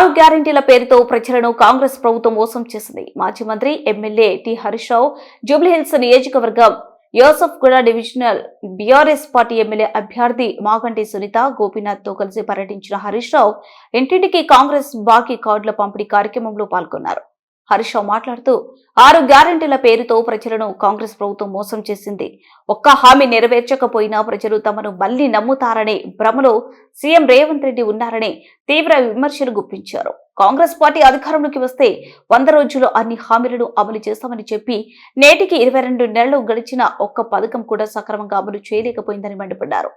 6 గ్యారెంటీల పేరుతో ప్రజలను కాంగ్రెస్ ప్రభుత్వం మోసం చేసింది. మాజీ మంత్రి ఎమ్మెల్యే టి హరీష్ రావు జూబ్లీహిల్స్ నియోజకవర్గం Yousufguda divisional BRS party MLA అభ్యర్థి మాగంటి సునీత గోపీనాథ్ తో కలిసి పర్యటించిన హరీష్ రావు ఇంటింటికి కాంగ్రెస్ బాకీ కార్డుల పంపిణీ కార్యక్రమంలో పాల్గొన్నారు. హరీష్ రావు మాట్లాడుతూ 6 గ్యారెంటీల పేరుతో ప్రజలను కాంగ్రెస్ ప్రభుత్వం మోసం చేసింది. ఒక్క హామీ నెరవేర్చకపోయినా ప్రజలు తమను మళ్లీ నమ్ముతారనే భ్రమలో సీఎం రేవంత్ రెడ్డి ఉన్నారని తీవ్ర విమర్శలు గుప్పించారు. కాంగ్రెస్ పార్టీ అధికారంలోకి వస్తే 100 రోజుల్లో అన్ని హామీలను అమలు చేస్తామని చెప్పి నేటికి 22 నెలలు గడిచిన ఒక్క పథకం కూడా సక్రమంగా అమలు చేయలేకపోయిందని మండిపడ్డారు.